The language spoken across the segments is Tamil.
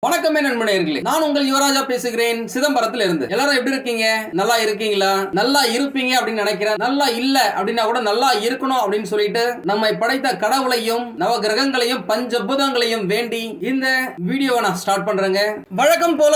வணக்கம் நண்பர்களே, நான் உங்கள் யுவராஜா பேசுகிறேன் சிதம்பரத்தில் இருந்து. எல்லாரும் எப்படி இருக்கீங்க? நல்லா இருக்கீங்களா? நல்லா இருப்பீங்க அப்படின்னு நினைக்கிறேன். நல்லா இல்ல அப்படின்னா கூட நல்லா இருக்கணும் அப்படின்னு சொல்லிட்டு நம்மை படைத்த கடவுளையும் நவ கிரகங்களையும் பஞ்சபூதங்களையும் வேண்டி இந்த வீடியோவை நான் ஸ்டார்ட் பண்றேங்க. வழக்கம் போல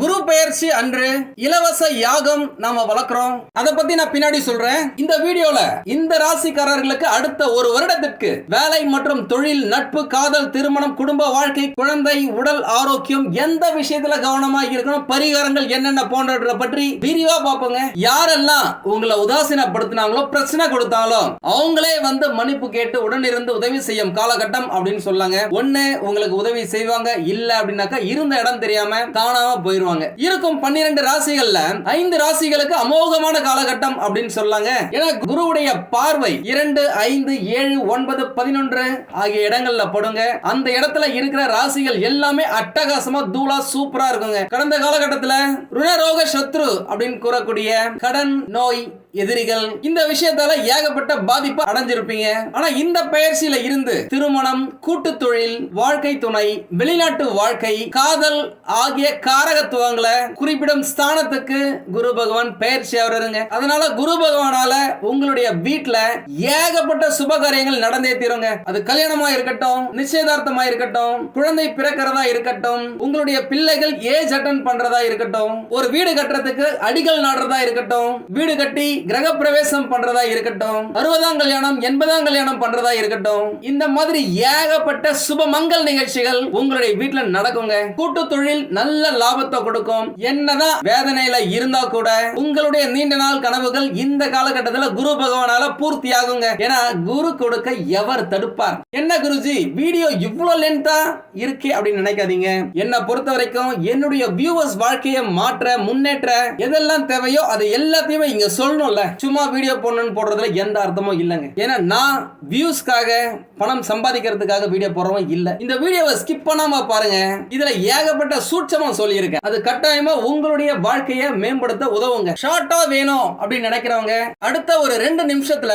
குரு பெயர்ச்சி அன்று இலவச யாகம் நாம வளர்க்கிறோம். அதை பத்தி நான் பின்னாடி சொல்றேன். இந்த வீடியோல இந்த ராசிக்காரர்களுக்கு அடுத்த ஒரு வருடத்திற்கு வேலை மற்றும் தொழில், நட்பு, காதல், திருமணம், குடும்ப வாழ்க்கை, குழந்தை, உடல் ஆரோக்கியம், எந்த விஷயத்துல கவனமா இருக்கணும், பரிகாரங்கள் என்னென்ன போன்றவற்றை பற்றி விரிவா பார்ப்போங்க. யாரெல்லாம் உங்களை உதாசீனப்படுத்தினாங்களோ, பிரச்சனை கொடுத்தாங்களோ அவங்களே வந்து மன்னிப்பு கேட்டு உடனிருந்து உதவி செய்யும் காலகட்டம் அப்படின்னு சொல்லாங்க. ஒண்ணு உங்களுக்கு உதவி செய்வாங்க, இல்ல அப்படின்னாக்கா இருந்த இடம் தெரியாம காணாம போயிருவாங்க. இருக்கும் 12 ராசிகள்ல 5 ராசிகளுக்கு அமோகமான காலகட்டம் அப்படின்னு சொல்லாங்க. ஏன்னா குருவுடைய பார்வை 2, 5, 7, 9, 11 ஆகிய இடங்கள்ல படுங்க. அந்த இடத்துல இருக்கிற ராசிகள் எல்லாமே அட்டகாசமா தூளா சூப்பரா இருக்குங்க. கடந்த காலகட்டத்துல ருணரோக சத்ரு அப்படின்னு கூறக்கூடிய கடன், நோய், எதிரிகள், இந்த விஷயத்தால ஏகப்பட்ட பாதிப்பு அடைஞ்சிருப்பீங்க. ஆனா இந்த பயிற்சியில இருந்து திருமணம், கூட்டு தொழில், வாழ்க்கை துணை, வெளிநாட்டு வாழ்க்கை, காதல் ஆகிய காரகத்துவங்களை குறிப்பிடும் ஸ்தானத்துக்கு குரு பகவான் பயிற்சி ஆவறங்க. அதனால குரு பகவானால உங்களுடைய வீட்டுல ஏகப்பட்ட சுப காரியங்கள் நடந்தே தீருங்க. அது கல்யாணமா இருக்கட்டும், நிச்சயதார்த்தமா இருக்கட்டும், குழந்தை பிறக்கிறதா இருக்கட்டும், உங்களுடைய பிள்ளைகள் ஏஜ் அட்டன் பண்றதா இருக்கட்டும், ஒரு வீடு கட்டுறதுக்கு அடிகள் நாடுறதா இருக்கட்டும், வீடு கட்டி கிரக பிரவேசம் பண்றதா இருக்கட்டும், 60ஆம் கல்யாணம், 80ஆம் கல்யாணம் பண்றதா இருக்கட்டும், இந்த மாதிரி ஏகப்பட்ட சுப மங்கல் நிகழ்ச்சிகள் உங்களுடைய வீட்டுல நடக்குங்க. கூட்டு தொழில் நல்ல லாபத்தை கொடுக்கும். என்னதான் வேதனையில இருந்தா கூட உங்களுடைய நீண்ட நாள் கனவுகள் இந்த காலகட்டத்தில் குரு பகவானால பூர்த்தி ஆகுங்க. ஏன்னா குரு கொடுக்க எவர் தடுப்பார்? என்ன குருஜி வீடியோ இவ்வளவு லென்த்தா இருக்கே அப்படின்னு நினைக்காதீங்க. என்ன பொறுத்த வரைக்கும் என்னுடைய வியூவர்ஸ் வாழ்க்கையை மாற்ற, முன்னேற்ற எதெல்லாம் தேவையோ அது எல்லாத்தையுமே இங்க சொல்லணும். சும்மா வீடியோ போடுறதுல எந்த அர்த்தமும் இல்லைங்க. ஏன்னா நான் வியூஸ்க்காக பணம் சம்பாதிக்கிறதுக்காக வீடியோ போறவன் இல்ல. இந்த வீடியோவை ஸ்கிப் பண்ணாம பாருங்க. இதுல ஏகப்பட்ட சூட்சமா சொல்லியிருக்கேன். அது கட்டாயமா உங்களுடைய வாழ்க்கையை மேம்படுத்த உதவுங்க. ஷார்ட்டா வேணும் அப்படின்னு நினைக்கிறவங்க அடுத்த ஒரு 2 நிமிஷத்துல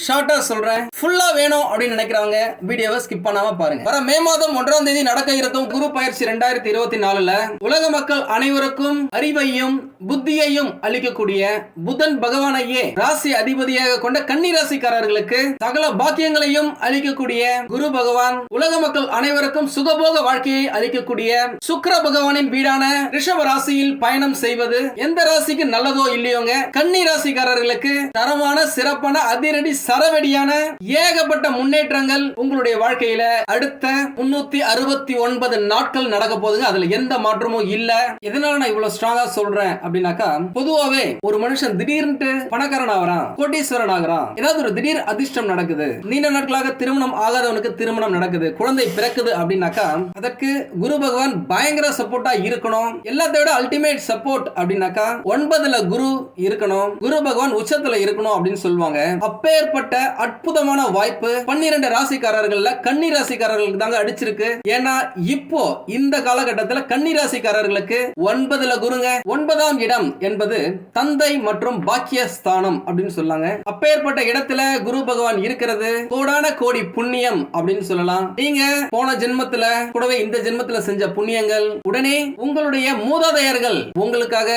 ஷார்ட்டா சொல்றேன். ஃபுல்லா வேணும் அப்படின்னு நினைக்கிறவங்க வீடியோவை ஸ்கிப் பண்ணாம பாருங்க. வர மே மாதம் 1ஆம் தேதி நடக்க இருக்கும் குரு பயிற்சி 2024ல உலக மக்கள் அனைவருக்கும் அறிவையும் புத்தியையும் அளிக்கக்கூடிய புதன் பகவான் ராசி அதிபதியாக கொண்ட கன்னி ராசிக்காரர்களுக்கு சகல பாக்கியங்களையும் அளிக்கக்கூடிய குரு பகவான், உலக மக்கள் அனைவருக்கும் சுகபோக வாழ்க்கையை அளிக்கக்கூடிய சுக்கிர பகவானின் வீடான ரிஷப ராசியில் பயணம் செய்வது எந்த ராசிக்கு நல்லதோ இல்லையோங்க, கன்னி ராசிக்காரர்களுக்கு தரமான, சிறப்பான, அதிரடி, சரவெடியான ஏகப்பட்ட முன்னேற்றங்கள் உங்களுடைய வாழ்க்கையில அடுத்த 369 நாட்கள் நடக்க போகுதுங்க. அதுல எந்த மாற்றமும் இல்ல. எதனால நான் இவ்வளவு ஸ்ட்ராங்கா சொல்றேன் அப்படின்னாக்கா, பொதுவாவே ஒரு மனுஷன் திடீர்னு பணக்காரன் ஆகிறான், கோடீஸ்வரன் ஆகிறான், ஏதாவது ஒரு திடீர் அதிர்ஷ்டம் நடக்குது, நீண்ட நாட்களாக திருமணம் ஆகாதவனுக்கு திருமணம் நடக்குது, குழந்தை பிறக்குது அப்படின்னாக்கா அதற்கு குரு பகவான் பயங்கர சப்போர்ட்டா இருக்கணும். எல்லாத்தை விட அல்டிமேட் சப்போர்ட் அப்படின்னாக்கா 9ல குரு இருக்கணும், குரு பகவான் உச்சத்துல இருக்கணும் அப்படின்னு சொல்லுவாங்க. அப்பேற்பட்ட அற்புதமான வாய்ப்பு 12 ராசிக்காரர்கள்ல கன்னி ராசிக்காரர்களுக்கு தாங்க அடிச்சிருக்கு. ஏன்னா இப்போ இந்த காலகட்டத்தில் கன்னி ராசிக்காரர்களுக்கு 9ல குருங்க. 9ஆம் இடம் என்பது தந்தை மற்றும் பாக்கிய ஸ்தானம் அப்படின்னு சொல்லாங்க. அப்பேற்பட்ட இடத்துல குரு பகவான் இருக்கிறது கோடான கோடி புண்ணியம் அப்படின்னு சொல்லலாம். நீங்க போன ஜென்மத்துல கூடவே இந்த ஜென்மத்துல செஞ்ச புண்ணியங்கள், உடனே உங்களுடைய மூதாதையர்கள் உங்களுக்காக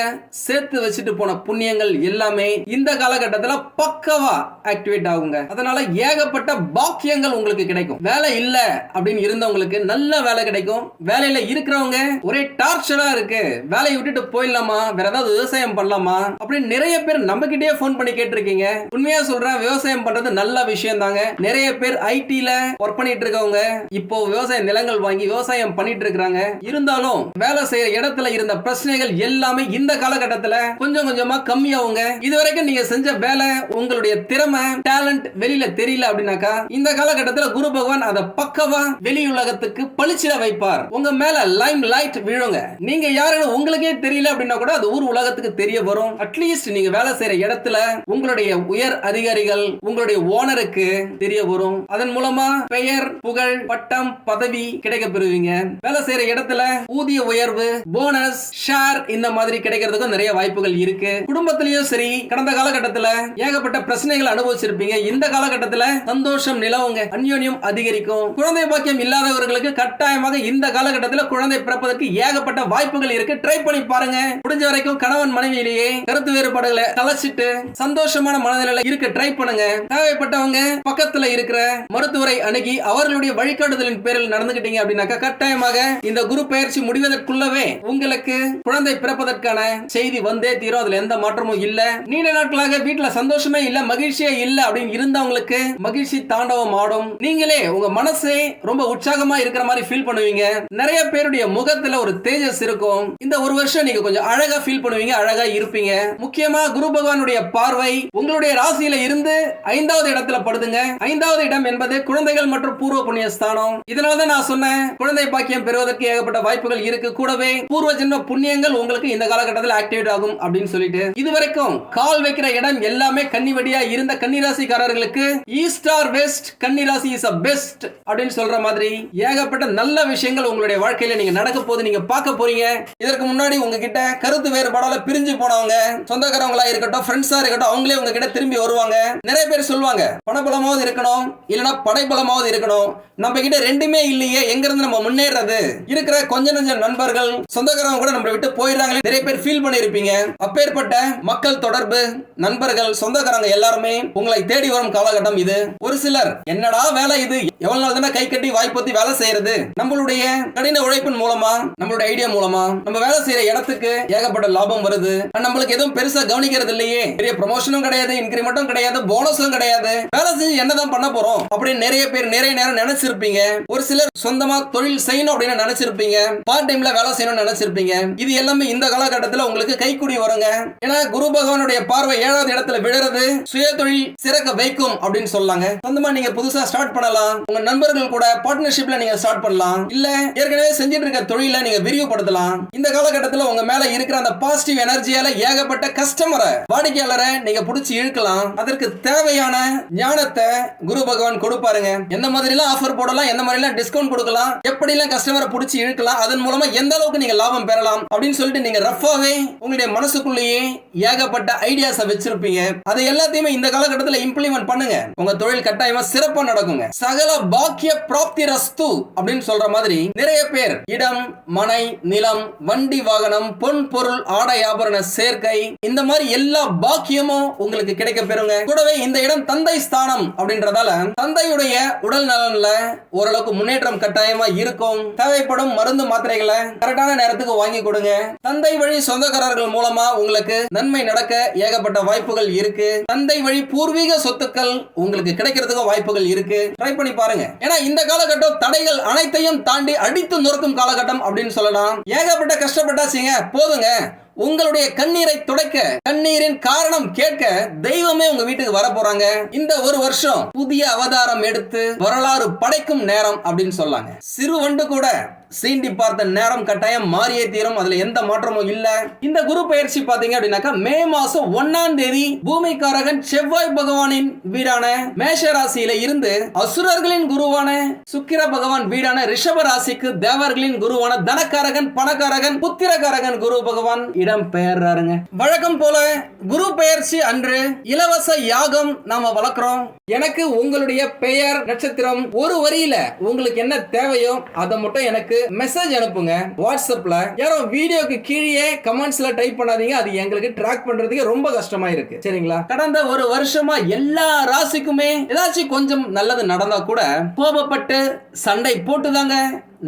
சேர்த்து வச்சுட்டு போன புண்ணியங்கள் எல்லாமே இந்த காலகட்டத்துல பக்கவா ஆக்டிவேட் ஆகுங்க. அதனால ஏகப்பட்ட பாக்கியங்கள் உங்களுக்கு கிடைக்கும். வேலை இல்ல அப்படின்னு இருந்தவங்களுக்கு நல்ல வேலை கிடைக்கும். வேலையில இருக்கிறவங்க ஒரே டார்ச்சரா இருக்கு, வேலையை விட்டுட்டு போயிடலாமா, வேற ஏதாவது விவசாயம் பண்ணலாமா அப்படின்னு நிறைய பேர் நம்ம கிட்டே போன் பண்ணி கேட்டிருக்கீங்க. உண்மையா சொல்றேன், விவசாயம் பண்றது நல்ல விஷயம் தாங்க. நிறைய பேர் ஐடில ஒர்க் பண்ணிட்டு இருக்கவங்க இப்போ விவசாய நிலங்கள் வாங்கி விவசாயம் பண்ணிட்டு இருக்காங்க. இருந்தாலும் வேலை செய்யற இடத்துல இருந்த பிரச்சனைகள் எல்லாமே இந்த காலகட்டத்துல கொஞ்சம் கொஞ்சமா கம்மியாவுங்க. இதுவரைக்கும் நீங்க செஞ்ச வேலை, உங்களுடைய திறமை, டேலண்ட் வெளியில தெரியல அப்படின்னாக்கா இந்த காலகட்டத்துல குரு பகவான் அதை பக்கவா வெளி உலகத்துக்கு பளிச்சிட வைப்பார். உங்க மேல லைம் லைட் விழுங்க. நீங்க யாருன்னு உங்களுக்கே தெரியல அப்படின்னா கூட அது ஊர் உலகத்துக்கு தெரிய வரும். அட்லீஸ்ட் நீங்க வேலை செய்யற இடத்துல உங்களுடைய உயர் அதிகாரிகள், உங்களுடைய ஓனருக்கு தெரிய வரும். அதன் மூலமா மூலமா பெயர், புகழ், பட்டம், பதவி கிடைக்க பெறுவீங்க. வேலை செய்யற இடத்துல ஊதிய உயர்வு, போனஸ், ஷேர் இந்த மாதிரி கிடைக்கிறதுக்கும் நிறைய வாய்ப்புகள் இருக்கு. குடும்பத்திலயும் சரி, கடந்த காலகட்டத்துல ஏகப்பட்ட பிரச்சனைகள் அனுபவிச்சிருப்பீங்க. இந்த காலகட்டத்துல சந்தோஷம் நிலவுங்க, அந்யோன்யம் அதிகரிக்கும். குழந்தை பாக்கியம் இல்லாதவர்களுக்கு கட்டாயமாக இந்த காலகட்டத்தில் குழந்தை பிறப்பதற்கு ஏகப்பட்ட வாய்ப்புகள் இருக்கு. ட்ரை பண்ணி பாருங்க. முடிஞ்ச வரைக்கும் கணவன் மனைவியிலேயே கருத்து வேறுபாடுகளை கலைச்சிட்டு சந்தோஷமான மனநிலையில இருக்க ட்ரை பண்ணுங்க. தேவைப்பட்டவங்க பக்கத்துல இருக்கிற மருத்துவரை அணுகி அவர்களுடைய வழிகாட்டுதலின் பேரில் நடந்துகிட்டீங்க அப்படின்னாக்கா கட்டாயமாக இந்த குரு பயிற்சி முடிவதற்குள்ளவே உங்களுக்கு குழந்தை பிறப்பதற்கான செய்தி வந்தே தீரும். அதுல எந்த மாற்றமும் இல்ல. நீண்ட நாட்களாக வீட்டுல சந்தோஷமே இல்ல, மகிழ்ச்சியே இல்ல அப்படின்னு இருந்தவங்களுக்கு மகிழ்ச்சி தாண்டவம் ஆடும். நீங்களே உங்க மனசே ரொம்ப உற்சாகமா இருக்கிற மாதிரி ஃபீல் பண்ணுவீங்க. நிறைய பேருடைய முகத்துல ஒரு தேஜஸ் இருக்கும். இந்த ஒரு வருஷம் நீங்க கொஞ்சம் அழகா ஃபீல் பண்ணுவீங்க, அழகா இருப்பீங்க. முக்கியமா குரு பகவானுடைய பார்வை உங்களுடைய ராசியில இருந்து 5வது இடத்துல படுதுங்க. 5வது இடம் என்பது குழந்தைகள் மற்றும் பூர்வ புண்ணிய ஸ்தானம். இதனாலதான் நான் சொன்னேன் குழந்தை பாக்கியம் பெறுவதற்கு ஏகப்பட்ட வாய்ப்புகள் இருக்கு. கூடவே பூர்வ ஜென்ம புண்ணியங்கள் உங்களுக்கு இந்த காலகட்டத்தில் ஆக்டிவேட் ஆகும் அப்படின்னு சொல்லிட்டு இதுவரைக்கும் கால் வைக்கிற இடம் எல்லாமே கன்னிவடியா இருந்த கன்னிராசிக்காரர்களுக்கு ஈஸ்ட் ஆர் வெஸ்ட், கன்னிராசி இஸ் a பெஸ்ட் அப்படின்னு சொல்ற மாதிரி ஏகப்பட்ட நல்ல விஷயங்கள் உங்களுடைய வாழ்க்கையில நீங்க நடக்க போது நீங்க பார்க்க போறீங்க. இதற்கு முன்னாடி உங்ககிட்ட கருத்து வேறுபாடால பிரிஞ்சு போனவங்க, சொந்தக்காரங்களா இருக்கட்டும், ஃப்ரெண்ட்ஸா இருக்கட்டும், அவங்களே உங்ககிட்ட திரும்பி வருவாங்க. நிறைய பேர் சொல்லுவாங்க பணபலமாவது இருக்கணும், இல்லனா படைபலமாவது இருக்கணும். நம்ம கிட்ட ரெண்டுமே இல்லையே, எங்க இருந்து நம்ம முன்னேறது? இருக்கிற கொஞ்ச நெஞ்ச நண்பர்கள், சொந்தக்காரங்க கூட நம்மளை விட்டு போயிடுறாங்களே, நிறைய பேர் ஃபீல் பண்ணிருப்பீங்க. அப்பேற்பட்ட மக்கள் தொடர்பு, நண்பர்கள், சொந்தக்காரங்க எல்லாருமே உங்களை தேடி வரும் காலகட்டம் இது. ஒரு சிலர் என்னடா வேலை இது, எவ்வளவு நாள் தானே கை கட்டி வாய்ப்பத்தி வேலை செய்யறது? நம்மளுடைய கடின உழைப்பின் மூலமா, நம்மளுடைய ஐடியா மூலமா நம்ம வேலை செய்யற இடத்துக்கு ஏகப்பட்ட லாபம் வருது. நம்மளுக்கு எதுவும் பெருசா கவனிக்கிறது இல்லையே, பெரிய ப்ரமோஷனும் கிடையாது, இன்கிரிமெண்ட்டும் கிடையாது, போனஸும் கிடையாது, வேலை செஞ்சு என்னதான் பண்ண போறோம் அப்படின்னு நிறைய பேர் நிறைய நேரம் நினைச்சிருப்பீங்க. ஒரு சிலர் சொந்தமா தொழில் செய்யணும் அப்படின்னு நினைச்சிருப்பீங்க, பார்ட் டைம்ல வேலை செய்யணும்னு நினைச்சிருப்பீங்க. இது எல்லாமே இந்த காலகட்டத்தில் உங்களுக்கு கைக்கூடி வருங்க. ஏன்னா குரு பகவானுடைய பார்வை 7வது இடத்துல விழுறது சுய தொழில் சிறக்க வைக்கும் அப்படின்னு சொல்லாங்க. சொந்தமா நீங்க புதுசா ஸ்டார்ட் பண்ணலாம், உங்க நண்பர்கள் கூட பார்ட்னர்ஷிப்ல நீங்க ஸ்டார்ட் பண்ணலாம், இல்ல ஏற்கனவே செஞ்சிட்டு இருக்க தொழிலை நீங்க விரிவுபடுத்தலாம். இந்த காலகட்டத்தில் உங்க மேல இருக்கிற அந்த பாசிட்டிவ் எனர்ஜியால ஏகப்பட்ட கஸ்டமரை, வாடிக்கையாளரை நீங்க புடிச்சு இழுக்கலாம். அதற்கு தேவையான ஞானத்தை குரு பகவான் கொடுப்பாருங்க. எந்த மாதிரி எல்லாம் ஆஃபர் போடலாம், எந்த மாதிரி எல்லாம் டிஸ்கவுண்ட் கொடுக்கலாம், எப்படி எல்லாம் கஸ்டமரை புடிச்சு இழுக்கலாம், அதன் மூலமா எந்த அளவுக்கு நீங்க லாபம் பெறலாம் அப்படின்னு சொல்லிட்டு நீங்க ரஃபாவே உங்களுடைய மனசுக்குள்ளேயே ஏகப்பட்ட ஐடியாஸை வச்சிருப்பீங்க. அதை எல்லாத்தையுமே இந்த காலகட்டத்தில் இம்ப்ளிமெண்ட் பண்ணுங்க. உங்க தொழில் கட்டாயமா சிறப்பா நடக்குங்க. சகல பாக்கிய பிராப்தி ரஸ்து அப்படின்னு சொல்ற மாதிரி நிறைய பேர் இடம், மனை, நிலம், வண்டி, வாகனம், பொன் பொருள், ஆடை ஆபரண சேர்க்கை, இந்த மாதிரி எல்லா பாக்கியமும் உங்களுக்கு கிடைக்க பெறுங்க. கூடவே இந்த இடம் தந்தை ஸ்தானம் அப்படின்றதால தந்தையுடைய உடல் நலன்ல ஓரளவுக்கு முன்னேற்றம் கட்டாயமா இருக்கும். தேவைப்படும் மருந்து மாத்திரைகளை கரெக்டான நேரத்துக்கு வாங்கி கொடுங்க. தந்தை வழி சொந்தக்காரர்கள் மூலமா உங்களுக்கு நன்மை நடக்க ஏகப்பட்ட வாய்ப்புகள் இருக்கு. தந்தை வழி பூர்வீக சொத்துக்கள் உங்களுக்கு கிடைக்கிறதுக்கு வாய்ப்புகள் இருக்கு. ட்ரை பண்ணி பாருங்க. ஏன்னா இந்த காலகட்டம் தடைகள் அனைத்தையும் தாண்டி அடித்து நொறுக்கும் காலகட்டம் அப்படின்னு சொல்லலாம். ஏகப்பட்ட கஷ்டப்பட்டாச்சுங்க, போதுங்க. உங்களுடைய கண்ணீரை துடைக்க, கண்ணீரின் காரணம் கேட்க தெய்வமே உங்க வீட்டுக்கு வர போறாங்க. இந்த ஒரு வருஷம் புதிய அவதாரம் எடுத்து வரலாறு படைக்கும் நேரம் அப்படின்னு சொல்லாங்க. சிறு வண்டு கூட சீண்டி பார்த்த நேரம் கட்டாயம் மாறியே தீரும். அதுல எந்த மாற்றமும் இல்ல. இந்த குரு பயிற்சி பாத்தீங்க அப்படின்னாக்கா மே மாசம் 1ஆம் தேதி பூமிக்காரகன் செவ்வாய் பகவானின் வீடான மேஷ ராசியில இருந்து அசுரர்களின் குருவான சுக்கிர பகவான் வீடான ரிஷப ராசிக்கு தேவர்களின் குருவான தனக்காரகன், பணக்காரகன், புத்திரக்காரகன் குரு பகவான் இடம் பெயர்றாருங்க. வழக்கம் போல குரு பெயர்ச்சி அன்று இலவச யாகம் நாம வளர்க்கிறோம். எனக்கு உங்களுடைய பெயர், நட்சத்திரம், ஒரு வரியில உங்களுக்கு என்ன தேவையோ அதை மட்டும் எனக்கு மெசேஜ் அனுப்புங்க வாட்ஸ்அப்ல. யாரும் வீடியோக்கு கீழே கமெண்ட்ஸ்ல டைப் பண்ணாதீங்க, அது எங்களுக்கு ட்ராக் பண்றதுக்கு ரொம்ப கஷ்டமா இருக்கு. சரிங்களா? கடந்த ஒரு வருஷமா எல்லா ராசிக்குமே ஏதாச்சும் கொஞ்சம் நல்லது நடந்தா கூட கோபப்பட்டு சண்டை போட்டுதாங்க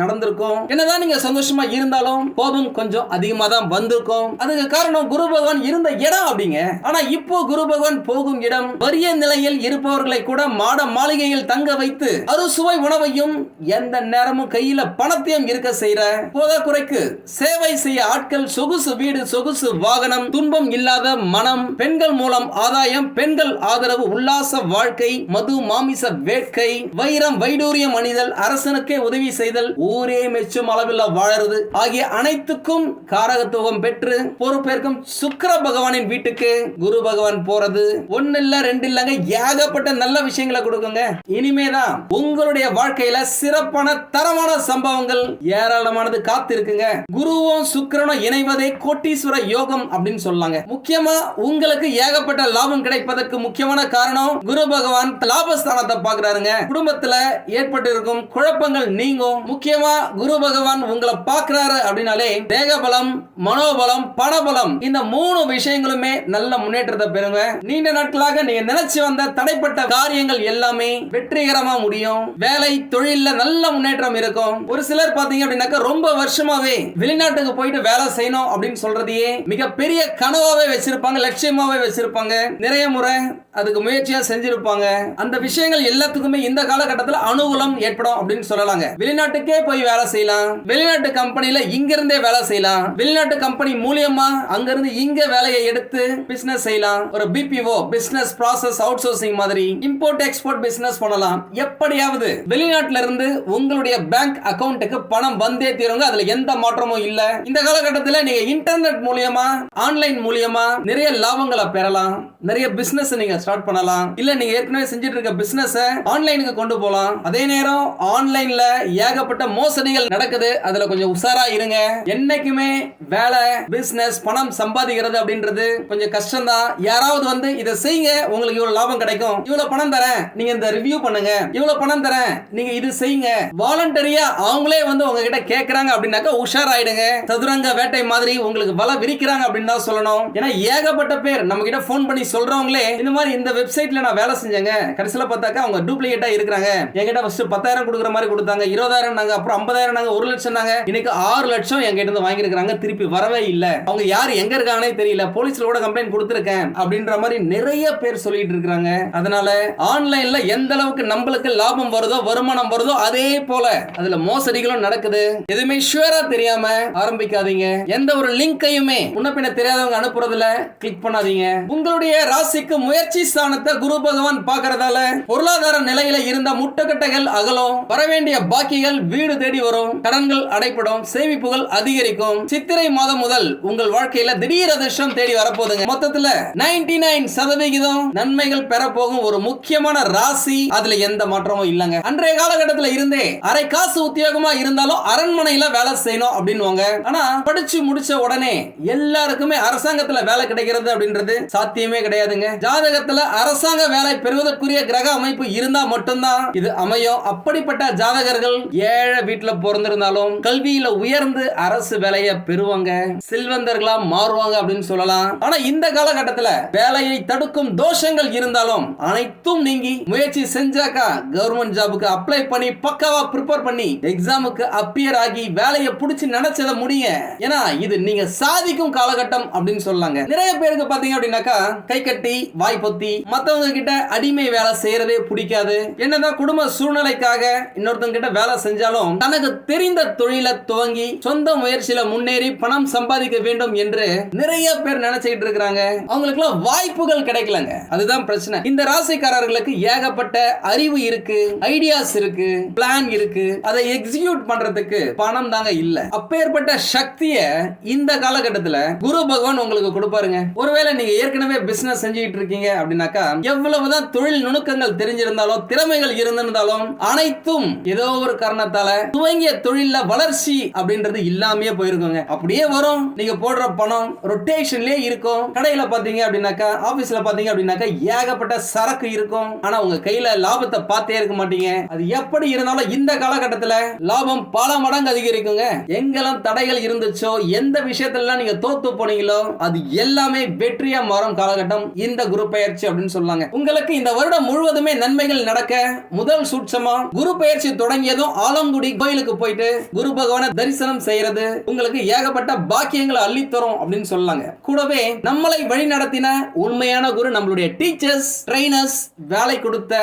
நடந்திருக்கும். என்னதான் நீங்க சந்தோஷமா இருந்தாலும் கோபம் கொஞ்சம் அதிகமா தான் வந்திருக்கும். அதுக்கு காரணம் குரு பகவான் இருந்த இடம் அப்படிங்க. ஆனா இப்போ குரு பகவான் போகும் இடம் வறிய நிலையில் இருப்பவர்களை கூட மாட மாளிகையில் தங்க வைத்து அறுசுவை உணவையும் எந்த நேரமும் கையில பணத்தையும் இருக்க செய்யற போதாக்குறைக்கு சேவை செய்ய ஆட்கள், சொகுசு வீடு, சொகுசு வாகனம், துன்பம் இல்லாத மனம், பெண்கள் மூலம் ஆதாயம், பெண்கள் ஆதரவு, உல்லாச வாழ்க்கை, மது மாமிச வேட்கை, வைரம் வைடூரியம் அணிதல், அரசனுக்கே உதவி செய்தல், ஊரே மெச்சும் அளவில் வாழறது ஆகிய அனைத்துக்கும் காரகத்துவம் பெற்று பொறுப்பேற்கும் சுக்கிர பகவானின் வீட்டுக்கு குரு பகவான் போறது ஒன்னு இல்ல ரெண்டு இல்லங்க, ஏகப்பட்ட நல்ல விஷயங்களை கொடுக்குங்க. இனிமேதான் உங்களுடைய வாழ்க்கையில சிறப்பான தரமான சம்பவங்கள் ஏராளமானது காத்து இருக்குங்க. குருவும் சுக்கிரனும் இணைவதே கோட்டீஸ்வர யோகம் அப்படின்னு சொல்லாங்க. முக்கியமா உங்களுக்கு ஏகப்பட்ட லாபம் கிடைப்பதற்கு முக்கியமான காரணம் குரு பகவான் லாபஸ்தானத்தை பார்க்கிறாருங்க. குடும்பத்துல ஏற்பட்டு இருக்கும் குழப்பங்கள் நீங்கும். முக்கியமா குரு பகவான் உங்களை பார்க்கிறாரு அப்படின்னாலே தேகபலம், மனோபலம், பணபலம் இந்த மூணு விஷயங்களுமே நல்ல முன்னேற்றத்தை பெறுங்க. நீண்ட நாட்களாக நீங்க நினைச்சு வந்த தடைப்பட்ட காரியங்கள் எல்லாமே வெற்றிகரமா முடியும். வேலை தொழில்ல நல்ல முன்னேற்றம் இருக்கும். ஒரு சிலர் பாத்தீங்க அப்படின்னாக்க ரொம்ப வருஷமாவே வெளிநாட்டுக்கு போயிட்டு வேலை செய்யணும் அப்படின்னு சொல்றதையே மிகப்பெரிய கனவாவே வச்சிருப்பாங்க, லட்சியமாவே வச்சிருப்பாங்க. நிறைய முறை அதுக்கு முயற்சியா செஞ்சிருப்பாங்க. அந்த விஷயங்கள் எல்லாத்துக்குமே இந்த காலகட்டத்தில் அனுகூலம் ஏற்படும் அப்படின்னு சொல்லலாங்க. வெளிநாட்டுக்கே போய் வேலை செய்யலாம், வெளிநாட்டு கம்பெனில இங்க இருந்தே வேலை செய்யலாம், வெளிநாட்டு கம்பெனி மூலியமா அங்க இருந்து இங்க வேலையை எடுத்து பிசினஸ் செய்யலாம். ஒரு BPO business process outsourcing மாதிரி இம்போர்ட் எக்ஸ்போர்ட் பிசினஸ் பண்ணலாம். எப்படியாவது வெளிநாட்டுல இருந்து உங்களுடைய பேங்க் அக்கவுண்ட்டுக்கு பணம் வந்தே தீருங்க. அதுல எந்த மாற்றமும் இல்ல. இந்த காலகட்டத்தில் நீங்க இன்டர்நெட் மூலியமா ஆன்லைன் மூலியமா நிறைய லாபங்களை பெறலாம். நிறைய பிசினஸ் நீங்க ஸ்டார்ட் பண்ணலாம். இல்ல நீங்க ஏற்கனவே செஞ்சிட்டு இருக்க பிசினஸ் ஆன்லைனுக்கு கொண்டு போலாம். அதே நேரம் ஆன்லைன்ல ஏகப்பட்ட மோசடிகள் நடக்குது. அதுல கொஞ்சம் உஷாரா இருங்க. என்னைக்குமே வேலை, பிசினஸ், பணம் சம்பாதிக்கிறது அப்படின்றது கொஞ்சம் கஷ்டம் தான். யாராவது வந்து இதை செய்யுங்க, உங்களுக்கு இவ்வளவு லாபம் கிடைக்கும், இவ்வளவு பணம் தரேன், நீங்க இந்த ரிவ்யூ பண்ணுங்க, இவ்வளவு பணம் தரேன், நீங்க இது செய்யுங்க, வாலண்டரியா அவங்களே வந்து உங்ககிட்ட கேக்குறாங்க அப்படின்னாக்கா உஷாராயிடுங்க. சதுரங்க வேட்டை மாதிரி உங்களுக்கு வலை விரிக்கிறாங்க அப்படின்னு தான் சொல்லணும். ஏன்னா ஏகப்பட்ட பேர் நம்ம கிட்ட போன் பண்ணி சொல்றவங்களே இந்த மாதிரி இந்த வெப்சைட்ல நான் வேலை செஞ்சேங்க, கடைசியில பார்த்தாக்கா அவங்க டூப்ளிகேட்டா இருக்காங்க, என்கிட்ட ஃபர்ஸ்ட் 10,000 கொடுக்குற மாதிரி கொடுத்தாங்க, 20,000 நாங்க, அப்புறம் 50,000 நாங்க, 1 லட்சம் நாங்க, இன்னைக்கு 6 லட்சம் என்கிட்ட இருந்து வாங்கி இருக்காங்க, திருப்பி வரவே இல்ல, அவங்க யார் எங்க இருக்காங்கன்னே தெரியல, போலீஸ்ல கூட கம்ப்ளைண்ட் கொடுத்திருக்கேன் அப்படின்ற மாதிரி நிறைய பேர் சொல்லிட்டு இருக்காங்க. அதனால ஆன்லைன்ல எந்த அளவுக்கு நம்மளுக்கு லாபம் வருதோ, வருமானம் வருதோ, அதே போல அதுல மோசடிகளும் நடக்குது. எதுவுமே ஷூரா தெரியாம ஆரம்பிக்காதீங்க. எந்த ஒரு லிங்கையுமே முன்ன பின்ன தெரியாதவங்க அனுப்புறதுல கிளிக் பண்ணாதீங்க. உங்களுடைய ராசிக்கு முயற்சி ஸ்தானத்தை குரு பகவான் பார்க்கறதால பொருளாதார நிலையில இருந்த முட்டுக்கட்டைகள் அகலும், வரவேண்டிய பாக்கிகள் வீடு தேடி வரும், கடன்கள் அடைப்படும், சேமிப்புகள் அதிகரிக்கும். சித்திரை மாதம் முதல் உங்கள் வாழ்க்கையில திடீர் அதிர்ஷ்டம் தேடி வரப்போகுதுங்க. மொத்தத்துல 99% நன்மைகள் பெற போகும் ஒரு முக்கியமான ராசி. அதுல எந்த மாற்றமும் இல்லங்க. அன்றைய காலகட்டத்தில் இருந்தே அரை காசு உத்தியோகமா இருந்தாலும் அரண்மனையில வேலை செய்யணும் அப்படின்னுவாங்க. ஆனா படிச்சு முடிச்ச உடனே எல்லாருக்குமே அரசாங்கத்துல வேலை கிடைக்கிறது அப்படின்றது சாத்தியமே கிடையாதுங்க. ஜாதகத்துல அரசாங்க வேலை பெறுவதற்குரிய கிரக அமைப்பு இருந்தா மட்டும்தான் இது அமையும். அப்படிப்பட்ட ஜாதகர்கள் ஏழை வீட்டுல பிறந்திருந்தாலும் கல்வியில உயர்ந்து அரசு வேலையை பெறுவாங்க, செல்வந்தர்களா மாறுவாங்க அப்படின்னு சொல்லலாம். ஆனா இந்த காலகட்டத்துல வேலையை தடுக்கும் தோஷங்கள் இருந்தாலும் அனைத்தும் நீங்கி முயற்சி செஞ்சாக்கா கவர்மெண்ட் ஜாபுக்கு அப்ளை பண்ணி பக்காவா ப்ரிப்பேர் பண்ணி எக்ஸாமுக்கு அப்பியர் ஆகி வேலையை பிடிச்சி நினைச்சத முடிய. ஏன்னா இது நீங்க சாதிக்கும் காலகட்டம் அப்படின்னு சொல்லாங்க. நிறைய பேருக்கு பாத்தீங்க அப்படின்னாக்கா கை கட்டி வாய் பொத்தி மத்தவங்க கிட்ட அடிமை வேலை செய்யறதே பிடிக்காது. என்னதான் குடும்ப சூழ்நிலைக்காக இன்னொருத்தங்க கிட்ட வேலை செஞ்சாலும் தனக்கு தெரிந்த தொழிலை துவங்கி சொந்த முயற்சியில முன்னேறி பணம் சம்பாதிக்க வேண்டும் என்று நிறைய பேர் நினைச்சிட்டு இருக்காங்க. அவங்களுக்கு வாய்ப்புகள் கிடைக்கலங்க. அதுதான் பிரச்சனை. இந்த ராசிக்காரர்களுக்கு ஏகப்பட்ட அறிவு இருக்கு, ஐடியாஸ் இருக்கு, பிளான் இருக்கு, அதை எக்ஸிக்யூட் பண்றதுக்கு பணம் தாங்க இல்ல. அப்பேற்பட்ட சக்தியை இந்த காலகட்டத்தில் குரு பகவான் உங்களுக்கு கொடுப்பாருங்க. ஒருவேளை நீங்க ஏற்கனவே பிசினஸ் செஞ்சுட்டு இருக்கீங்க அப்படின்னாக்கா எவ்வளவுதான் தொழில் நுணுக்கங்கள் தெரிஞ்சிருந்தாலும் திறமைகள் இருந்திருந்தாலும் அனைத்தும் ஏதோ ஒரு காரணத்தால துவங்கிய தொழில வளர்ச்சி அப்படின்றது இல்லாமயே போயிருக்குங்க. அப்படியே வரும், நீங்க போடுற பணம் ரொட்டேஷன்லயே இருக்கும். கடையில பாத்தீங்க அப்படின்னாக்கா, ஆபீஸ்ல பாத்தீங்க அப்படின்னாக்கா ஏகப்பட்ட சரக்கு இருக்கும். ஆனா உங்க கையில லாபத்தை பார்த்தே இருக்க மாட்டீங்க. அது எப்படி இருந்தாலும் இந்த காலகட்டத்தில் லாபம் பல மடங்கு அதிகரிக்குங்க. எங்கெல்லாம் தடைகள் இருந்துச்சோ, எந்த விஷயத்துல நீங்க தோத்து போனீங்களோ அது எல்லாமே வெற்றியா மாறும் காலகட்டம் இந்த குரு பெயர்ச்சி அப்படின்னு சொல்லாங்க. உங்களுக்கு இந்த வருடம் முழுவதுமே நன்மைகள் நடக்க முதல் சூட்சமா குரு பெயர்ச்சி தொடங்கியதும் ஆலங்குடி கோயிலுக்கு போயிட்டு குரு பகவானை தரிசனம் செய்யறது உங்களுக்கு ஏகப்பட்ட பாக்கியங்களை அள்ளித்தரும் அப்படின்னு சொல்லாங்க. கூடவே நம்மளை வழி நடத்தின உண்மையான குரு, நம்மளுடைய டீச்சர்ஸ், ட்ரெயினர்ஸ், வேலை கொடுத்த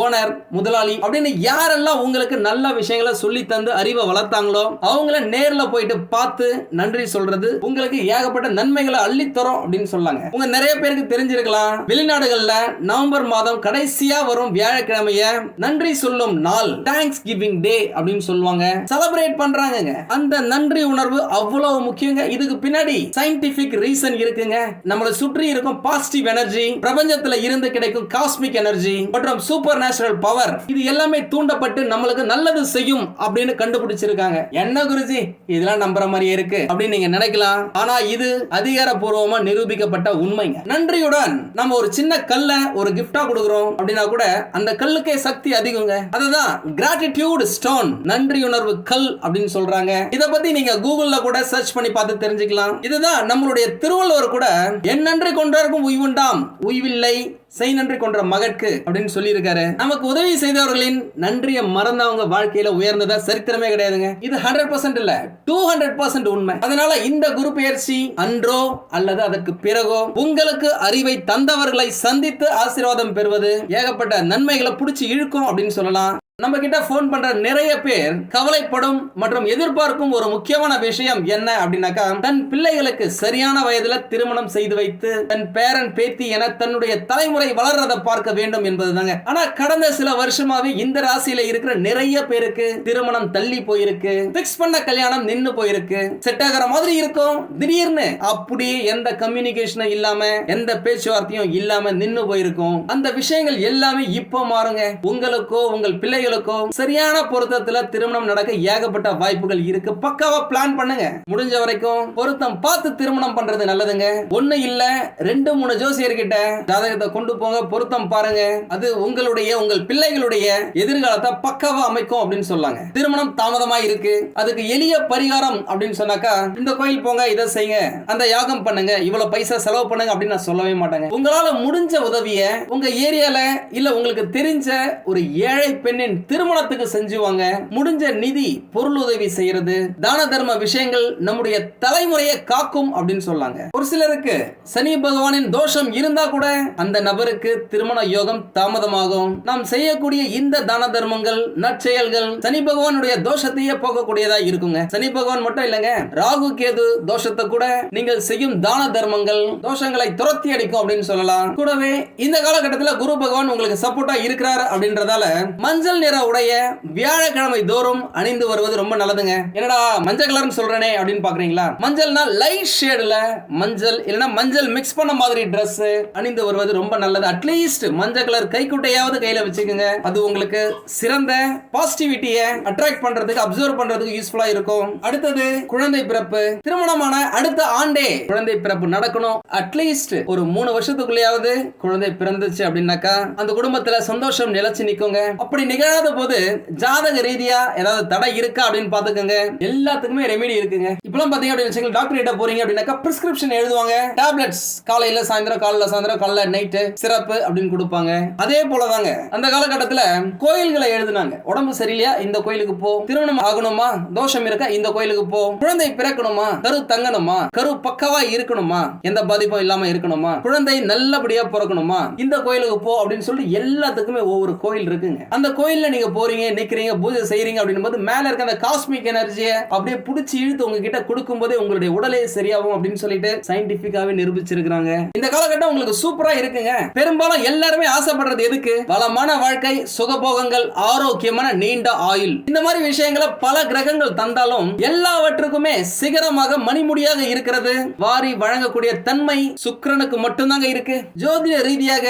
ஓனர், முதலாளி அப்படின்னு யாரெல்லாம் உங்களுக்கு நல்ல விஷயங்களை சொல்லி தந்து அறிவை வளர்த்தாங்களோ அவங்கள நேர்ல போயிட்டு பார்த்து நன்றி சொல்றது உங்களுக்கு ஏகப்பட்ட நன்மைகளை அள்ளித்தரும் அப்படின்னு சொல்லாங்க. உங்க நிறைய பேருக்கு தெரிஞ்சிருக்கலாம், வெளிநாடுகள்ல நவம்பர் மாதம் கடைசியா வரும் வியாழக்கிழமைய நன்றி சொல்லும் நாள், தேங்க்ஸ் கிவிங் டே அப்படின்னு அப்படின்னு சொல்லுவாங்க, செலிப்ரேட் பண்றாங்க. அந்த நன்றி உணர்வு அவ்வளவு முக்கியங்க. இதுக்கு பின்னாடி சயின்டிபிக் ரீசன் இருக்குங்க. நம்மளை சுற்றி இருக்கும் பாசிட்டிவ் எனர்ஜி, பிரபஞ்சத்துல இருந்து கிடைக்கும் காஸ்மிக் எனர்ஜி மற்றும் சூப்பர் நேச்சுரல் பவர், இது எல்லாமே தூண்டப்பட்டு நம்மளுக்கு நல்லது செய்யும் அப்படின்னு கண்டுபிடிச்சிருக்காங்க. என்ன குருஜி இதெல்லாம் நம்புற மாதிரியே இருக்கு அப்படின்னு நீங்க நினைக்கலாம். ஆனா இது அதிகாரப்பூர்வமா நிரூபிக்கப்பட்ட உண்மைங்க. நன்றியுடன் நம்ம ஒரு சின்ன கல்ல ஒரு கிஃப்டா கொடுக்கிறோம் அப்படின்னா கூட அந்த கல்லுக்கே சக்தி அதிகங்க. அதுதான் கிராட்டிடியூட் ஸ்டோன், நன்றி உணர்வு கல் அப்படின்னு சொல்றாங்க. இத பத்தி நீங்க கூகுள்ல கூட சர்ச் பண்ணி பார்த்து தெரிஞ்சுக்கலாம். இதுதான் நம்மளுடைய திருவள்ளுவர் கூட என் நன்றி கொண்டாருக்கும் உய்வுண்டாம், உய்வில்லை செய் நன்றி கொன்ற மகற்கு அப்படின்னு சொல்லி இருக்காரு. நமக்கு உதவி செய்தவர்களின் நன்றியை மறந்தவங்க வாழ்க்கையில உயர்ந்ததா சரித்திரமே கிடையாதுங்க. இது 100% இல்ல, 200% உண்மை. அதனால இந்த குரு பெயர்ச்சி அன்றோ அல்லது அதற்கு பிறகோ உங்களுக்கு அறிவை தந்தவர்களை சந்தித்து ஆசீர்வாதம் பெறுவது ஏகப்பட்ட நன்மைகளை பிடிச்சி இழுக்கும் அப்படின்னு சொல்லலாம். நம்ம கிட்ட போன் பண்ற நிறைய பேர் கவலைப்படும் மற்றும் எதிர்பார்க்கும் ஒரு முக்கியமான விஷயம் என்ன அப்படின்னாக்கா, தன் பிள்ளைகளுக்கு சரியான வயதுல திருமணம் செய்து வைத்து தன் பேரன் பேத்தி என தன்னுடைய தலைமுறை வளர்றதை பார்க்க வேண்டும் என்பதுதாங்க. ஆனா கடந்த சில வருஷமாவே இந்த ராசியில இருக்கிற நிறைய பேருக்கு திருமணம் தள்ளி போயிருக்கு, பிக்ஸ் பண்ண கல்யாணம் நின்னு போயிருக்கு, செட் ஆகிற மாதிரி இருக்கும், திடீர்னு அப்படியே எந்த கம்யூனிகேஷனும் இல்லாம எந்த பேச்சுவார்த்தையும் இல்லாம நின்னு போயிருக்கும். அந்த விஷயங்கள் எல்லாமே இப்போ மாறுங்க. உங்களுக்கோ உங்கள் பிள்ளைகள் சரியான பொருத்தத்துல திருமணம் நடக்க ஏகப்பட்ட வாய்ப்புகள் இருக்கு. பக்காவா பிளான் பண்ணுங்க. முடிஞ்ச வரைக்கும் பொருத்தம் பார்த்து திருமணம் பண்றது நல்லதுங்க. ஒண்ணு இல்ல 2-3 ஜோசியர்கிட்ட ஜாதகத்தை கொண்டு போங்க, பொருத்தம் பாருங்க. அது உங்கள் பிள்ளைகளுடைய எதிர்காலத்தை பக்காவா அமைக்கும் அப்படின்னு சொல்லாங்க. திருமணம் தாமதமா இருக்கு, அதுக்கு எளிய பரிகாரம் அப்படின்னு சொன்னாக்கா, இந்த கோயில் போங்க, இதை செய்யுங்க, அந்த யாகம் பண்ணுங்க, இவ்வளவு பைசா செலவு பண்ணுங்க அப்படின்னு நான் சொல்லவே மாட்டேங்க. உங்களால முடிஞ்ச உதவிய உங்க ஏரியால இல்ல உங்களுக்கு தெரிஞ்ச ஒரு ஏழை பெண்ணின் திருமணத்துக்கு செஞ்சுவாங்க. முடிஞ்ச நிதி பொருள் உதவி செய்யறது, தான தர்ம விஷயங்கள் நம்முடைய தலைமுறையை காக்கும் அப்படின்னு சொல்லாங்க. ஒரு சிலருக்கு சனி பகவானின் தோஷம் இருந்தா கூட அந்த நபருக்கு திருமண யோகம் தாமதமாகும். நாம் செய்யக்கூடிய இந்த தான தர்மங்கள் நற்செயல்கள் சனி பகவானுடைய தோஷத்தையே போகக்கூடியதா இருக்குங்க. சனி பகவான் மட்டும் இல்லங்க, ராகு கேது தோஷத்தை கூட நீங்கள் செய்யும் தான தர்மங்கள் தோஷங்களை துரத்தி அடிக்கும் அப்படின்னு சொல்லலாம். கூடவே இந்த காலகட்டத்தில் குரு பகவான் உங்களுக்கு சப்போர்ட்டா இருக்கிறார் அப்படின்றதால மஞ்சள் நிற உடைய வியாழக்கிழமை தோறும் அணிந்து வருவது ரொம்ப நல்லதுங்க. என்னடா மஞ்சள் கலர்னு சொல்றேனே அப்படின்னு பாக்குறீங்களா? மஞ்சள்னா லைட் ஷேட்ல மஞ்சள் இல்லனா மஞ்சள் மிக்ஸ் பண்ண மாதிரி Dress அணிந்து வருவது ரொம்ப நல்லது. அட்லீஸ்ட் மஞ்சள் கலர் கைக்குட்டையாவது கையில வச்சுக்கோங்க. அது உங்களுக்கு சிறந்த பாசிட்டிவிட்டியை அட்ராக்ட் பண்றதுக்கு, அப்சர்வ் பண்றதுக்கு யூஸ்ஃபுல்லா இருக்கும். அடுத்தது குழந்தை பிறப்பு. திருமணமான அடுத்த ஆண்டே குழந்தை பிறப்பு நடக்கணும். அட்லீஸ்ட் ஒரு 3 வருஷத்துக்குள்ளேயாவது குழந்தை பிறந்துச்சு அப்படின்னாக்கா அந்த குடும்பத்துல சந்தோஷம் நிலைச்சு நிக்குங்க. அப்படி நிகழாத போது ஜாதக ரீதியா ஏதாவது தடை இருக்கா அப்படின்னு பாத்துக்கோங்க. எல்லாத்துக்குமே ரெமெடி இருக்குங்க. இப்பலாம் பாத்தீங்க அப்படின்னு டாக்டர் கிட்ட போறீங்க அப்படின்னாக்கா பிரிஸ்கிரிப்ஷன் எழுதுவாங்க. டேப்லெட்ஸ் காலையில சாயந்தரம், காலைல சாயந்தரம், காலைல நைட்டு சிறப்பு அப்படின்னு கொடுப்பாங்க. அதே போலதாங்க அந்த காலகட்டத்துல கோயில்களை எழுதுனாங்க. உடம்பு சரியில்லையா இந்த கோயிலுக்கு போ, திருமணம் ஆகணுமா, தோஷம் இருக்கா இந்த கோயிலுக்கு போ, குழந்தை பிறக்கணுமா, கரு தங்கணுமா, கரு பக்கவா இருக்கணுமா, எந்த பாதிப்பும் இல்லாம இருக்கணுமா, குழந்தை நல்லபடியா பிறக்கணுமா, இந்த கோயிலுக்கு போ அப்படின்னு சொல்லிட்டு எல்லாத்துக்குமே ஒவ்வொரு கோயில் இருக்குங்க. அந்த கோயில்ல நீங்க போறீங்க, நிக்கிறீங்க, பூஜை செய்றீங்க அப்படின்னும் போது மேல இருக்க அந்த காஸ்மிக் எனர்ஜியை அப்படியே புடிச்சு இழுத்து உங்ககிட்ட கொடுக்கும் போதே உங்களுடைய உடலே சரியாகும் அப்படின்னு சொல்லிட்டு சயின்டிபிக்காவே நிரூபிச்சிருக்காங்க. இந்த காலகட்டம் உங்களுக்கு சூப்பரா இருக்குங்க. பெரும்பாலும் எல்லாருமே ஆசைப்படுறது எதுக்கு? வளமான வாழ்க்கை, சுகபோகங்கள், ஆரோக்கியமான நீண்ட ஆயுள். இந்த மாதிரி விஷயங்களை பல கிரகங்கள் தந்தாலும் எல்லாவற்றுக்குமே சிகரமாக மணிமுடியாக இருக்கிறது வாரி வழங்கக்கூடிய தன்மை சுக்கிரனுக்கு மட்டும்தாங்க இருக்கு. ஜோதிட ரீதியாக